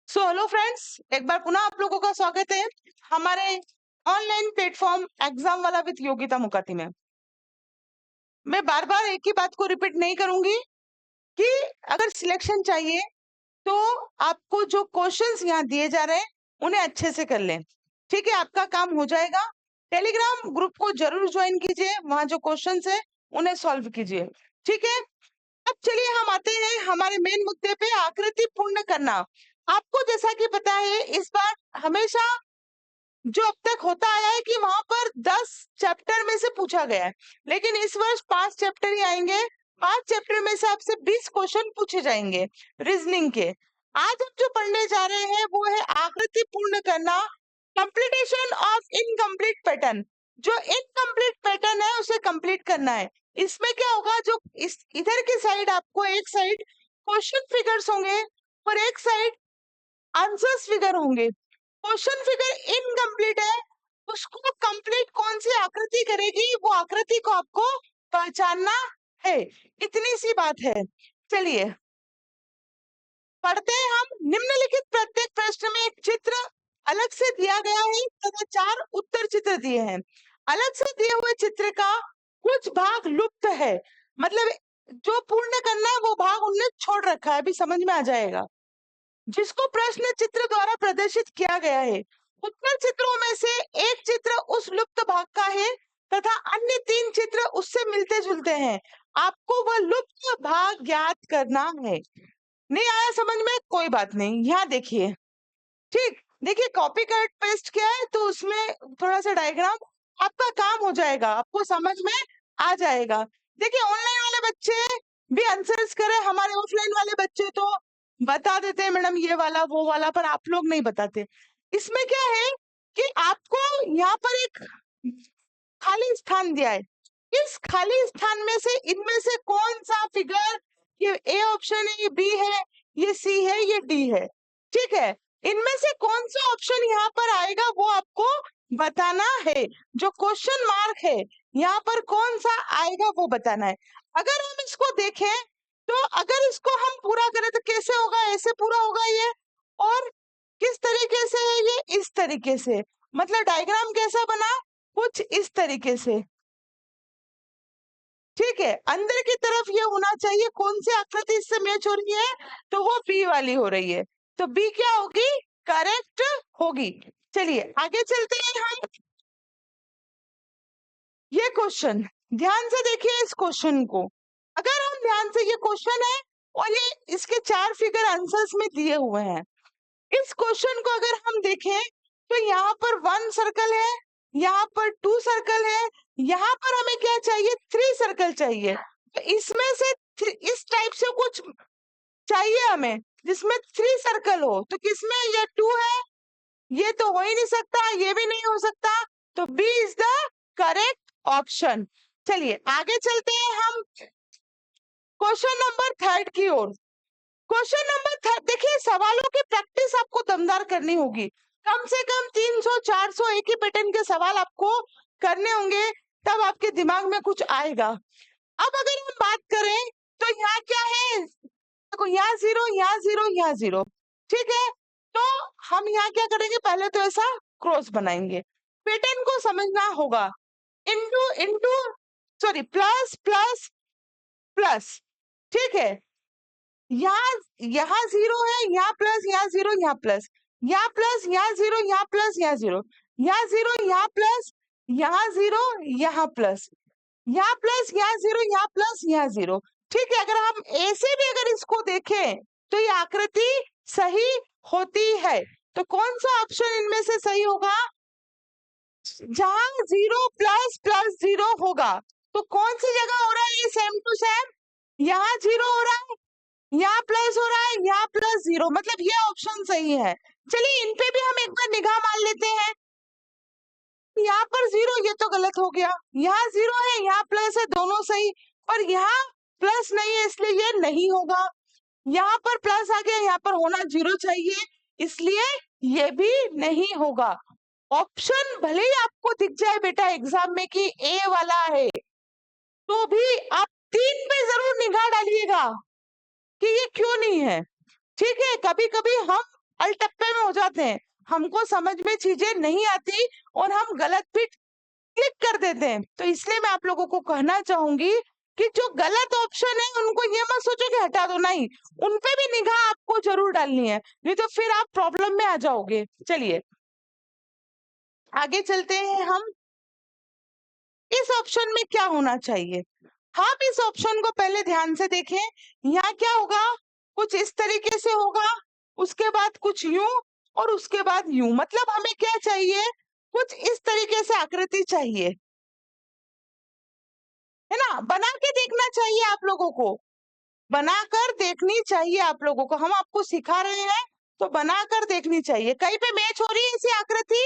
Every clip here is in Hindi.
हेलो फ्रेंड्स, एक बार पुनः आप लोगों का स्वागत है हमारे ऑनलाइन प्लेटफॉर्म एग्जाम वाला विद योगिता मुकाती में। मैं बार बार एक ही बात को रिपीट नहीं करूंगी कि अगर सिलेक्शन चाहिए तो आपको जो क्वेश्चंस यहाँ दिए जा रहे हैं उन्हें अच्छे से कर लें। ठीक है, आपका काम हो जाएगा। टेलीग्राम ग्रुप को जरूर ज्वाइन कीजिए, वहां जो क्वेश्चंस है उन्हें सॉल्व कीजिए। ठीक है, अब चलिए हम आते हैं हमारे मेन मुद्दे पे, आकृति पूर्ण करना। आपको जैसा कि पता है, इस बार हमेशा जो अब तक होता आया है कि वहां पर 10 चैप्टर में से पूछा गया है, लेकिन इस वर्ष 5 चैप्टर ही आएंगे। 5 चैप्टर में से आपसे 20 क्वेश्चन पूछे जाएंगे रीजनिंग के। आज हम जो पढ़ने जा रहे हैं वो है आकृति पूर्ण करना, कंप्लीटेशन ऑफ इनकम्प्लीट पैटर्न। जो इनकम्प्लीट पैटर्न है उसे कंप्लीट करना है। इसमें क्या होगा, जो इस इधर की साइड आपको एक साइड क्वेश्चन फिगर्स होंगे और एक साइड आंसर्स फिगर होंगे। क्वेश्चन फिगर इनकम्प्लीट है, उसको कंप्लीट कौन सी आकृति करेगी, वो आकृति को आपको पहचानना है। इतनी सी बात है। चलिए पढ़ते हैं हम। निम्नलिखित प्रत्येक प्रश्न में एक चित्र अलग से दिया गया है तथा 4 उत्तर चित्र दिए हैं। अलग से दिए हुए चित्र का कुछ भाग लुप्त है, मतलब जो पूर्ण करना है वो भाग उनने छोड़ रखा है, अभी समझ में आ जाएगा। जिसको प्रश्न चित्र द्वारा प्रदर्शित किया गया है, उत्तर चित्रों में से एक चित्र उस लुप्त भाग का है तथा अन्य 3 चित्र उससे मिलते जुलते हैं। आपको वह लुप्त भाग ज्ञात करना है। नहीं आया समझ में, कोई बात नहीं, यहाँ देखिए। ठीक, देखिए कॉपी कट पेस्ट किया है तो उसमें थोड़ा सा डायग्राम, आपका काम हो जाएगा, आपको समझ में आ जाएगा। देखिए ऑनलाइन वाले बच्चे भी आंसर्स करें, हमारे ऑफलाइन वाले बच्चे तो बता देते हैं मैडम ये वाला वो वाला, पर आप लोग नहीं बताते। इसमें क्या है कि आपको यहाँ पर एक खाली स्थान दिया है। इस खाली स्थान में से इनमें से कौन सा फिगर, ये ए ऑप्शन है, ये बी है, ये सी है, ये डी है। ठीक है, इनमें से कौन सा ऑप्शन यहाँ पर आएगा वो आपको बताना है। जो क्वेश्चन मार्क है यहाँ पर कौन सा आएगा वो बताना है। अगर हम इसको देखें तो अगर इसको हम पूरा करें तो कैसे होगा, ऐसे पूरा होगा ये, और किस तरीके से है ये, इस तरीके से। मतलब डायग्राम कैसा बना, कुछ इस तरीके से। ठीक है, अंदर की तरफ ये होना चाहिए। कौन सी आकृति इससे मैच हो रही है, तो वो बी वाली हो रही है, तो बी क्या होगी, करेक्ट होगी। चलिए आगे चलते हैं हम। ये क्वेश्चन ध्यान से देखिए, इस क्वेश्चन को अगर हम ध्यान से, ये क्वेश्चन है और ये इसके 4 फिगर आंसर्स में दिए हुए हैं। इस क्वेश्चन को अगर हम देखें तो यहाँ पर 1 सर्कल है, यहाँ पर 2 सर्कल है, यहाँ पर हमें क्या चाहिए, 3 सर्कल चाहिए। तो इसमें से इस टाइप से कुछ चाहिए हमें जिसमें 3 सर्कल हो। तो किसमें, ये 2 है, ये तो हो ही नहीं सकता, ये भी नहीं हो सकता, तो B is the correct option. चलिए आगे चलते हैं हम क्वेश्चन नंबर 3 की ओर। क्वेश्चन नंबर 3, देखिए सवालों की प्रैक्टिस आपको दमदार करनी होगी। कम से कम 300-400 एक ही पैटर्न के सवाल आपको करने होंगे, तब आपके दिमाग में कुछ आएगा। अब अगर हम बात करें तो यहाँ क्या है, देखो यहाँ 0, यहाँ 0, यहाँ 0। ठीक है, तो हम यहाँ क्या करेंगे, पहले तो ऐसा क्रॉस बनाएंगे। पैटर्न को समझना होगा। Into into, sorry, plus plus plus. ठीक है, यहाँ यहाँ 0 है, यहाँ प्लस, यहाँ 0, यहाँ प्लस, यहाँ प्लस, यहाँ 0, यहाँ प्लस, यहाँ 0, यहाँ 0, यहाँ प्लस, यहाँ 0, यहाँ प्लस, यहाँ प्लस, यहाँ 0, यहाँ प्लस, यहाँ 0। ठीक है, अगर हम ऐसे भी अगर इसको देखें तो ये आकृति सही होती है। तो कौन सा ऑप्शन इनमें से सही होगा, जहां 0 प्लस प्लस 0 होगा। तो कौन सी जगह हो रहा है ये सेम टू सेम, यहाँ 0 हो रहा है, यहाँ प्लस हो रहा है, यहाँ प्लस 0, मतलब ये ऑप्शन सही है। चलिए इन पे भी हम एक बार निगाह मार लेते हैं। यहाँ पर 0, ये तो गलत हो गया। यहाँ 0 है, यहाँ प्लस है, दोनों सही, और यहाँ प्लस नहीं है इसलिए ये नहीं होगा। यहाँ पर प्लस आ गया, यहाँ पर होना 0 चाहिए, इसलिए ये भी नहीं होगा। ऑप्शन भले ही आपको दिख जाए बेटा एग्जाम में कि ए वाला है, तो भी आप 3 पे जरूर निगाह डालिएगा कि ये क्यों नहीं है। ठीक है, कभी कभी हम अलटप्पे में हो जाते हैं, हमको समझ में चीजें नहीं आती और हम गलत भी क्लिक कर देते हैं। तो इसलिए मैं आप लोगों को कहना चाहूंगी कि जो गलत ऑप्शन है उनको ये मत सोचो कि हटा दो, नहीं, उनपे भी निगाह आपको जरूर डालनी है, नहीं तो फिर आप प्रॉब्लम में आ जाओगे। चलिए आगे चलते हैं हम। इस ऑप्शन में क्या होना चाहिए, आप इस ऑप्शन को पहले ध्यान से देखें। यहाँ क्या होगा, कुछ इस तरीके से होगा, उसके बाद कुछ यूं और उसके बाद यूं, मतलब हमें क्या चाहिए, कुछ इस तरीके से आकृति चाहिए, है ना। बना के देखना चाहिए आप लोगों को, बनाकर देखनी चाहिए आप लोगों को, हम आपको सिखा रहे हैं तो बनाकर देखनी चाहिए। कहीं पे मैच हो रही है ऐसी आकृति,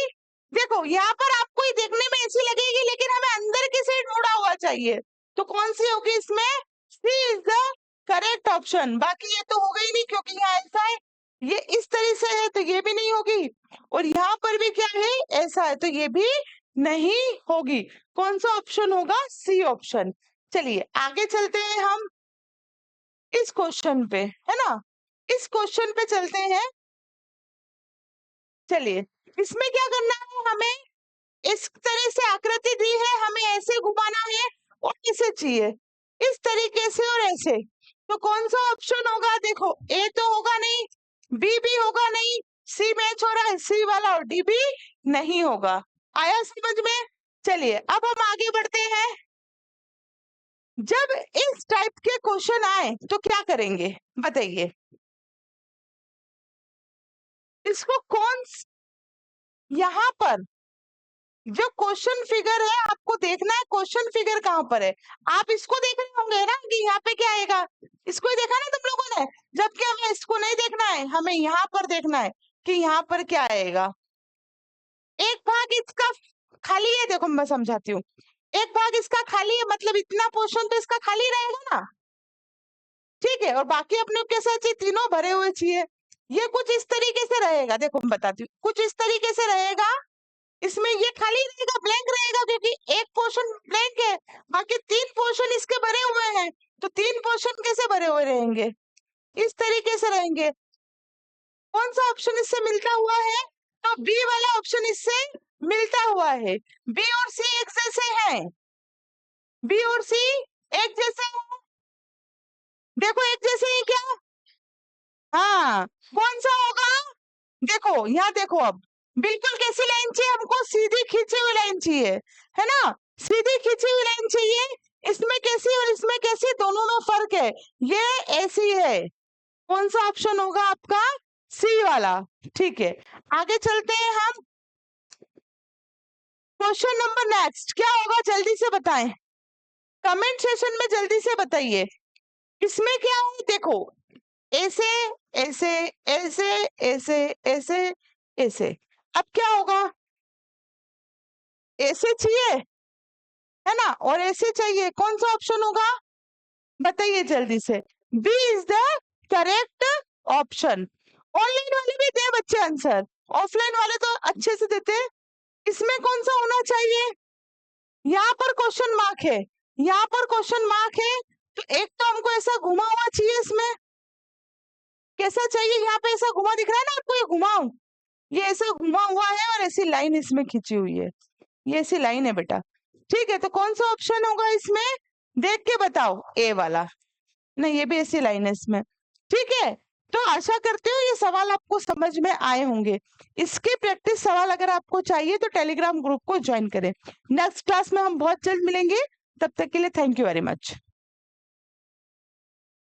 देखो यहाँ पर आपको ही देखने में ऐसी लगेगी, लेकिन हमें अंदर की साइड मुड़ा हुआ चाहिए, तो कौन सी होगी इसमें, सी इज द करेक्ट ऑप्शन। बाकी ये तो होगा ही नहीं, क्योंकि यहाँ ऐसा है, ये इस तरह से है तो ये भी नहीं होगी, और यहाँ पर भी क्या है, ऐसा है तो ये भी नहीं होगी। कौन सा ऑप्शन होगा, सी ऑप्शन। चलिए आगे चलते हैं हम इस क्वेश्चन पे, है ना, इस क्वेश्चन पे चलते हैं। चलिए इसमें क्या करना है, हमें इस तरह से आकृति दी है, हमें ऐसे घुमाना है और इसे चाहिए इस तरीके से और ऐसे, तो कौन सा ऑप्शन होगा, देखो ए तो होगा नहीं, बी भी होगा नहीं, सी मैच हो रहा है, सी वाला, और डी भी नहीं होगा। आया समझ में। चलिए अब हम आगे बढ़ते हैं। जब इस टाइप के क्वेश्चन आए तो क्या करेंगे बताइए, इसको कौन, यहाँ पर जो क्वेश्चन फिगर है आपको देखना है, क्वेश्चन फिगर कहाँ पर है, आप इसको देख रहे होंगे ना कि यहाँ पे क्या आएगा, इसको ही देखा ना तुम लोगों ने, जबकि हमें इसको नहीं देखना है, हमें यहाँ पर देखना है कि यहाँ पर क्या आएगा। एक भाग इसका खाली है, देखो मैं समझाती हूँ, एक भाग इसका खाली है, मतलब इतना पोर्शन तो इसका खाली रहेगा ना, ठीक है, और बाकी अपने कैसे चाहिए, तीनों भरे हुए चाहिए। ये कुछ इस तरीके से रहेगा, देखो मैं बताती हूँ, कुछ इस तरीके से रहेगा, इसमें ये खाली रहेगा, ब्लैंक रहेगा, क्योंकि एक पोर्शन ब्लैंक है, बाकी तीन पोर्शन इसके भरे हुए हैं, तो तीन पोर्शन कैसे भरे हुए रहेंगे, इस तरीके से रहेंगे। कौन सा ऑप्शन इससे मिलता हुआ है, तो बी वाला ऑप्शन इससे मिलता हुआ है। बी और सी एक जैसे हैं, बी और सी एक जैसे हैं, देखो एक जैसे हैं क्या, हाँ, कौन सा होगा, देखो यहाँ देखो, अब बिल्कुल कैसी लाइन चाहिए हमको, सीधी खींची हुई लाइन चाहिए, है ना, सीधी खींची हुई लाइन चाहिए, इसमें कैसी और इसमें कैसी, दोनों में फर्क है, ये ऐसी है। कौन सा ऑप्शन होगा आपका, सी वाला। ठीक है आगे चलते हैं हम, क्वेश्चन नंबर नेक्स्ट क्या होगा, जल्दी से बताएं, कमेंट सेशन में जल्दी से बताइए। इसमें क्या है, देखो ऐसे ऐसे ऐसे ऐसे ऐसे ऐसे, अब क्या होगा, ऐसे चाहिए, है ना, और ऐसे चाहिए, कौन सा ऑप्शन होगा बताइए जल्दी से। B is the correct option. Online वाले भी दे बच्चे आंसर, ऑफलाइन वाले तो अच्छे से देते हैं। इसमें कौन सा होना चाहिए, यहाँ पर क्वेश्चन मार्क है, यहाँ पर क्वेश्चन मार्क है, तो एक तो हमको ऐसा घुमा हुआ चाहिए, इसमें कैसा चाहिए, यहाँ पे ऐसा घुमा दिख रहा है ना आपको, ये घुमाओ, ये ऐसा घुमा हुआ है और ऐसी लाइन इसमें खींची हुई है, ये ऐसी लाइन है बेटा। ठीक है तो कौन सा ऑप्शन होगा इसमें, देख के बताओ, ए वाला, नहीं ये भी ऐसी लाइन है इसमें। ठीक है तो आशा करते हो ये सवाल आपको समझ में आए होंगे। इसके प्रैक्टिस सवाल अगर आपको चाहिए तो टेलीग्राम ग्रुप को ज्वाइन करें। नेक्स्ट क्लास में हम बहुत जल्द मिलेंगे, तब तक के लिए थैंक यू वेरी मच।